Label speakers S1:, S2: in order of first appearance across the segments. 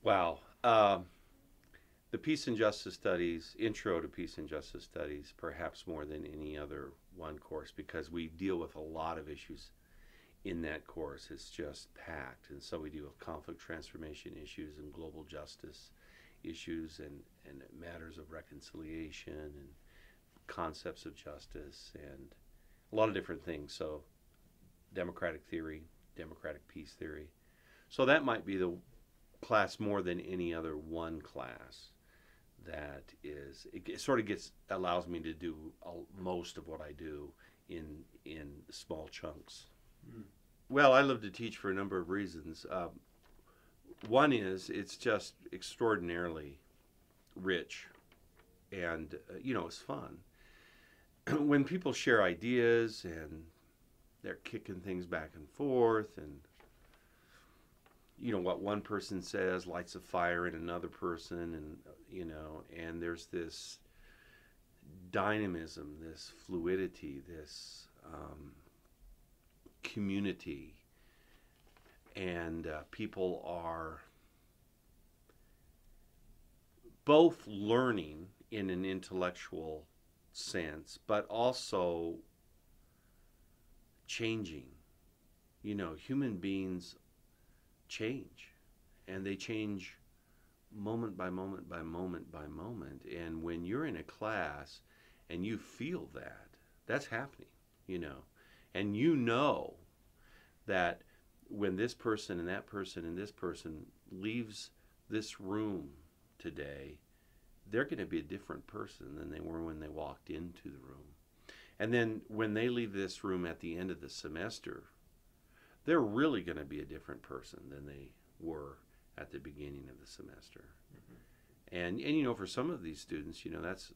S1: Wow. The Peace and Justice Studies, Intro to Peace and Justice Studies, perhaps more than any other one course because we deal with a lot of issues in that course. It's just packed. And so we deal with conflict transformation issues and global justice issues and matters of reconciliation and concepts of justice and a lot of different things. So democratic theory, democratic peace theory. So that might be the class more than any other one class that is it sort of gets allows me to do most of what I do in small chunks. Mm. Well, I love to teach for a number of reasons. One is it's just extraordinarily rich, and it's fun when people share ideas and they're kicking things back and forth, and what one person says lights a fire in another person, and there's this dynamism, this fluidity, this community, and people are both learning in an intellectual sense, but also changing. Human beings change, and they change moment by moment by moment by moment. And when you're in a class and you feel that, that's happening, and that when this person and that person and this person leaves this room today, they're going to be a different person than they were when they walked into the room. And then when they leave this room at the end of the semester, they're really going to be a different person than they were at the beginning of the semester. Mm-hmm. And for some of these students,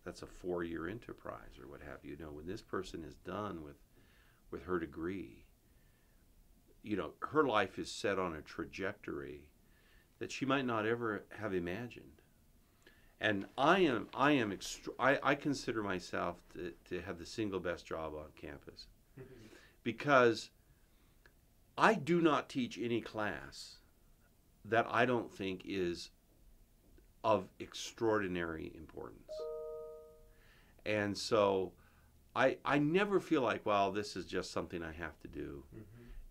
S1: that's a 4-year enterprise or what have you. When this person is done with her degree, her life is set on a trajectory that she might not ever have imagined. And I consider myself to have the single best job on campus because I do not teach any class that I don't think is of extraordinary importance. And so I never feel like, well, this is just something I have to do,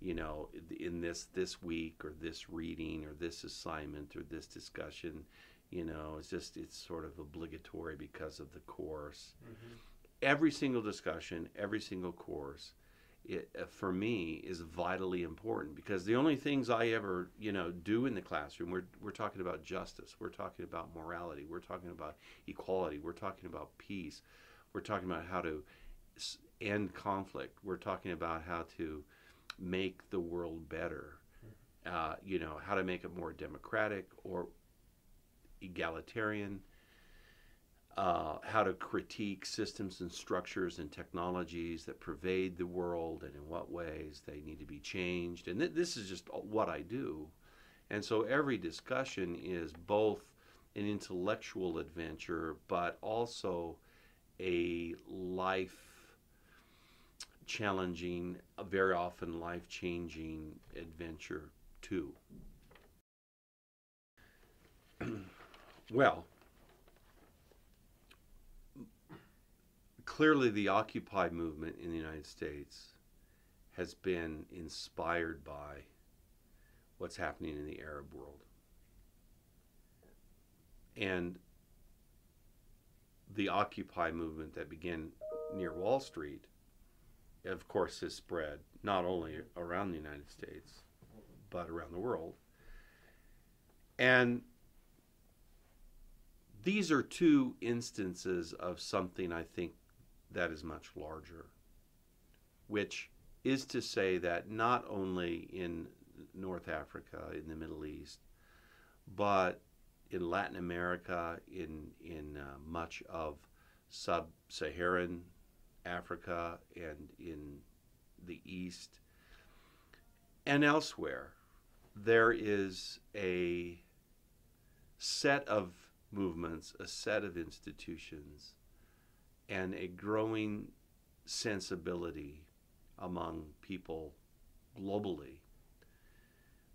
S1: in this week or this reading or this assignment or this discussion. It's sort of obligatory because of the course. Mm-hmm. Every single discussion, every single course, for me, is vitally important because the only things I ever, do in the classroom, we're talking about justice, we're talking about morality, we're talking about equality, we're talking about peace, we're talking about how to end conflict, we're talking about how to make the world better, how to make it more democratic or egalitarian, how to critique systems and structures and technologies that pervade the world and in what ways they need to be changed. And this is just what I do. And so every discussion is both an intellectual adventure, but also a life-challenging, very often life-changing adventure too. Well, clearly the Occupy movement in the United States has been inspired by what's happening in the Arab world. And the Occupy movement that began near Wall Street, of course, has spread not only around the United States, but around the world. And these are two instances of something I think that is much larger, which is to say that not only in North Africa, in the Middle East, but in Latin America, in much of sub-Saharan Africa and in the East and elsewhere, there is a set of movements, a set of institutions, and a growing sensibility among people globally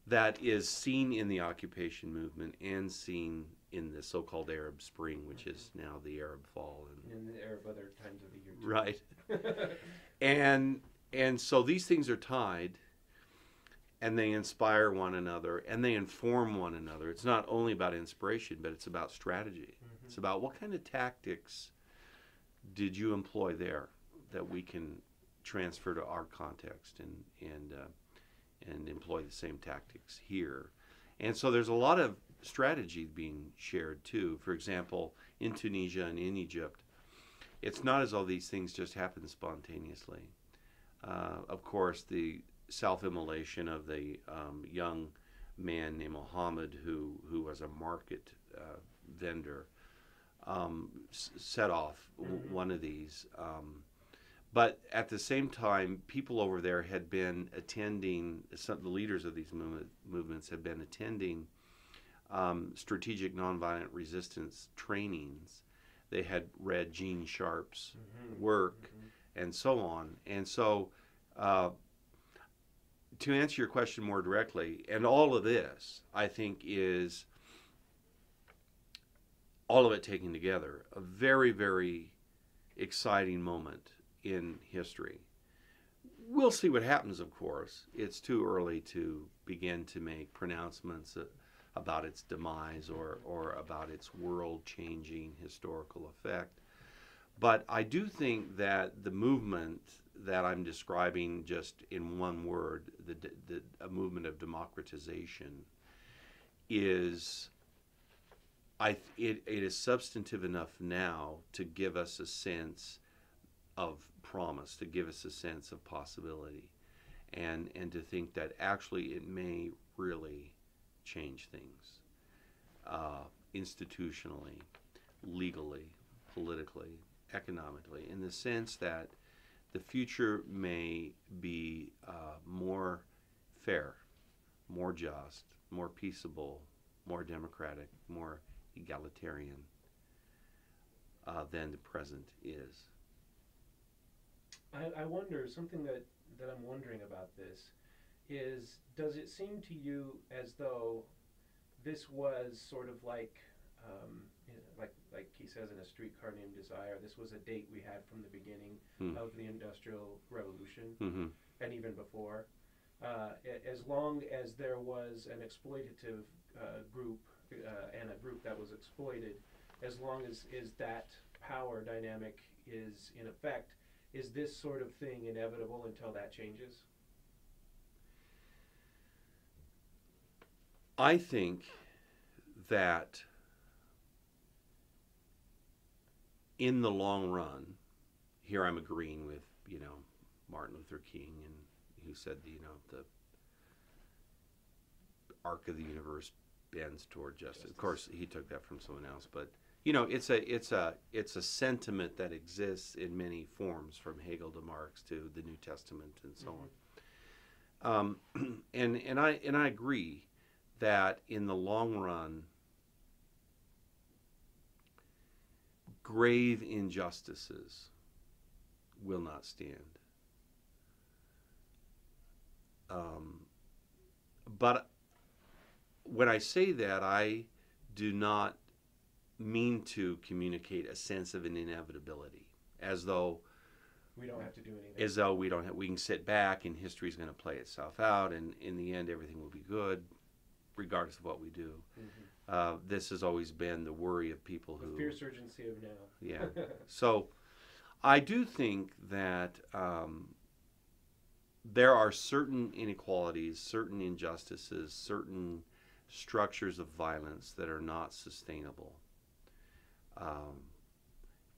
S1: that is seen in the occupation movement and seen in the so-called Arab Spring, which is now the Arab Fall,
S2: and the Arab other times of the year too.
S1: right? And so these things are tied, and they inspire one another, and they inform one another. It's not only about inspiration, but it's about strategy.
S2: Mm-hmm.
S1: It's about what kind of tactics did you employ there that we can transfer to our context and employ the same tactics here. And so there's a lot of strategy being shared too. For example, in Tunisia and in Egypt, it's not as though these things just happen spontaneously. Of course, the self-immolation of the young man named Mohammed, who was a market vendor, set off one of these. But at the same time, people over there had been attending, some of the leaders of these movements had been attending strategic nonviolent resistance trainings. They had read Gene Sharp's work and so on. And so, to answer your question more directly, and all of this, I think, is all of it taken together, a very, very exciting moment in history. We'll see what happens, of course. It's too early to begin to make pronouncements about its demise or about its world-changing historical effect. But I do think that the movement that I'm describing just in one word, a movement of democratization, is it is substantive enough now to give us a sense of promise, to give us a sense of possibility, and to think that actually it may really change things institutionally, legally, politically, economically, in the sense that the future may be more fair, more just, more peaceable, more democratic, more egalitarian than the present is.
S2: I wonder, something that I'm wondering about this is, does it seem to you as though this was sort of like he says in A Streetcar Named Desire, this was a date we had from the beginning of the Industrial Revolution, and even before. As long as there was an exploitative group and a group that was exploited, as long as that power dynamic is in effect, is this sort of thing inevitable until that changes?
S1: I think that in the long run, here I'm agreeing with, Martin Luther King, and who said, the arc of the universe bends toward justice. Of course, he took that from someone else, but it's a sentiment that exists in many forms, from Hegel to Marx to the New Testament and so on. And I agree that in the long run, grave injustices will not stand. But when I say that, I do not mean to communicate a sense of an inevitability, as though
S2: we don't have to do anything.
S1: As though we can sit back and history's going to play itself out, and in the end everything will be good, regardless of what we do. This has always been the worry of people who...
S2: The fierce urgency of now.
S1: Yeah. So I do think that there are certain inequalities, certain injustices, certain structures of violence that are not sustainable.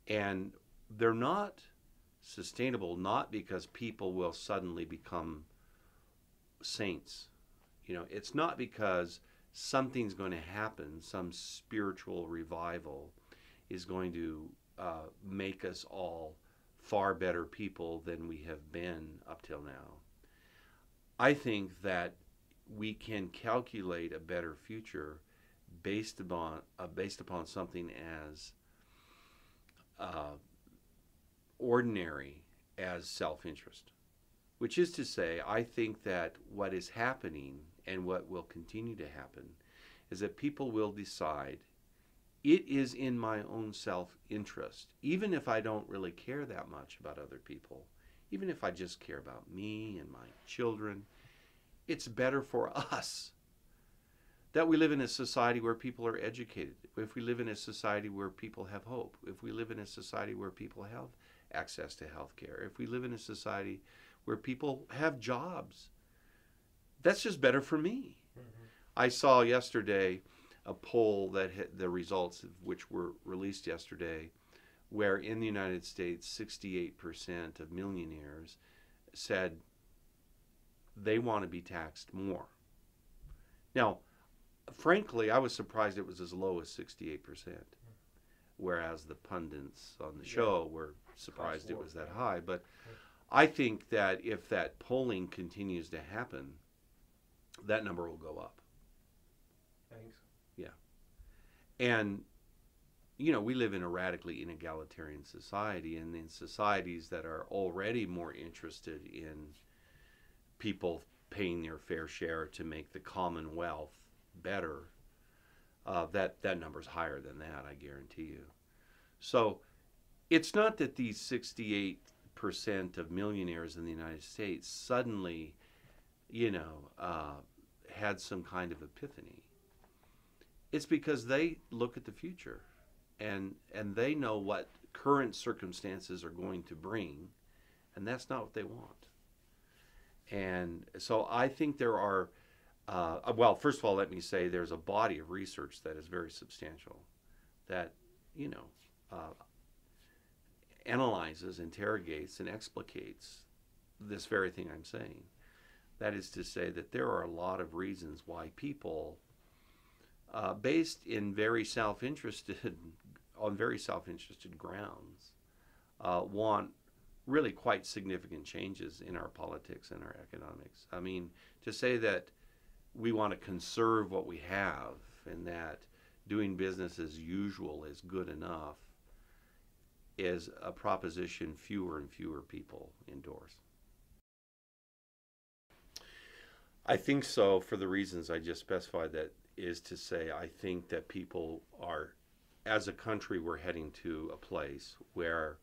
S1: And they're not sustainable not because people will suddenly become saints. It's not because something's going to happen, some spiritual revival is going to make us all far better people than we have been up till now. I think that we can calculate a better future based upon something as ordinary as self-interest. Which is to say, I think that what is happening and what will continue to happen is that people will decide it is in my own self-interest, even if I don't really care that much about other people, even if I just care about me and my children, it's better for us that we live in a society where people are educated, if we live in a society where people have hope, if we live in a society where people have access to health care, if we live in a society where people have jobs. That's just better for me. Mm-hmm. I saw yesterday a poll that had the results of which were released yesterday, where in the United States, 68% of millionaires said they want to be taxed more. Now, frankly, I was surprised it was as low as 68%, whereas the pundits on the show were surprised it was that high. But I think that if that polling continues to happen, that number will go up.
S2: I think so.
S1: Yeah. And, you know, we live in a radically inegalitarian society, and in societies that are already more interested in people paying their fair share to make the commonwealth better, that number's higher than that, I guarantee you. So it's not that these 68% of millionaires in the United States suddenly, had some kind of epiphany. It's because they look at the future and they know what current circumstances are going to bring, and that's not what they want. And so I think there are, well, first of all, let me say there's a body of research that is very substantial that, analyzes, interrogates, and explicates this very thing I'm saying. That is to say that there are a lot of reasons why people, based in very self-interested, on very self-interested grounds, want really quite significant changes in our politics and our economics. I mean, to say that we want to conserve what we have and that doing business as usual is good enough is a proposition fewer and fewer people endorse. I think so, for the reasons I just specified. That is to say, I think that people are, as a country, we're heading to a place where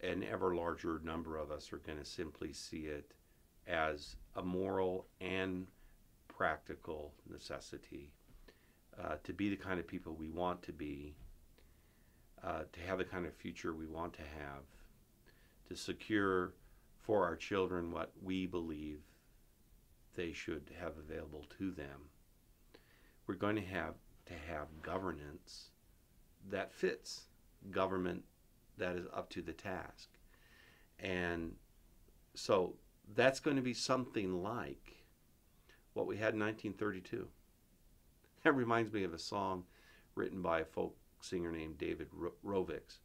S1: an ever larger number of us are going to simply see it as a moral and practical necessity to be the kind of people we want to be, to have the kind of future we want to have, to secure for our children what we believe they should have available to them. We're going to have governance that fits, government that is up to the task. And so that's going to be something like what we had in 1932. That reminds me of a song written by a folk singer named David Rovics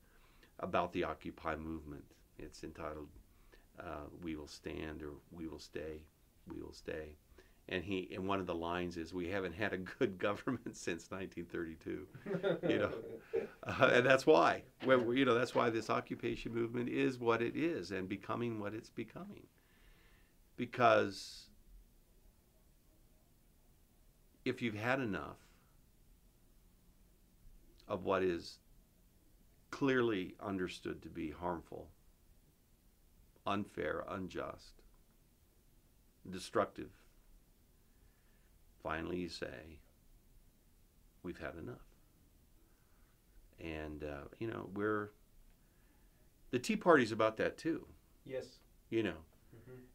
S1: about the Occupy movement. It's entitled We Will Stand, or We Will Stay, We Will Stay. And one of the lines is, we haven't had a good government since 1932. And that's why. That's why this occupation movement is what it is and becoming what it's becoming. Because if you've had enough of what is clearly understood to be harmful, unfair, unjust, destructive, finally you say, we've had enough. And, the Tea Party's about that too.
S2: Yes.
S1: Mm-hmm.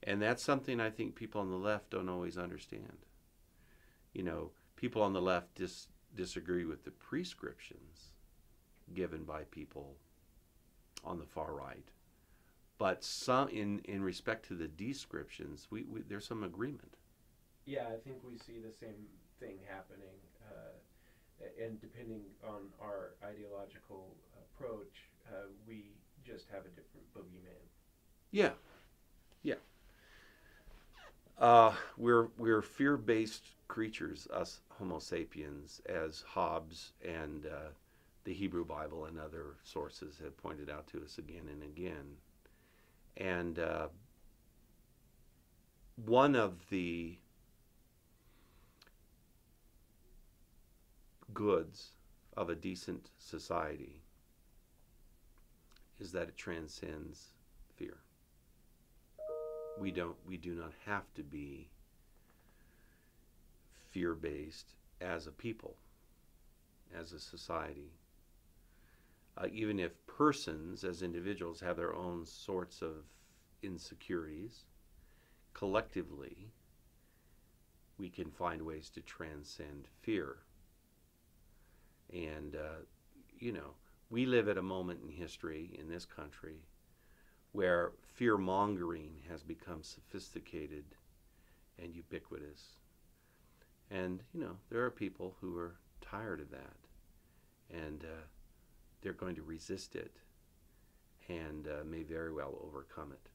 S1: And that's something I think people on the left don't always understand. People on the left disagree with the prescriptions given by people on the far right. But some, in respect to the descriptions, there's some agreement.
S2: Yeah, I think we see the same thing happening, and depending on our ideological approach, we just have a different boogeyman.
S1: Yeah. We're fear-based creatures, us Homo sapiens, as Hobbes and the Hebrew Bible and other sources have pointed out to us again and again. And one of the goods of a decent society is that it transcends fear. We do not have to be fear-based as a people, as a society. Even if persons as individuals have their own sorts of insecurities, collectively we can find ways to transcend fear. And, we live at a moment in history in this country where fear-mongering has become sophisticated and ubiquitous. And, there are people who are tired of that. And they're going to resist it and may very well overcome it.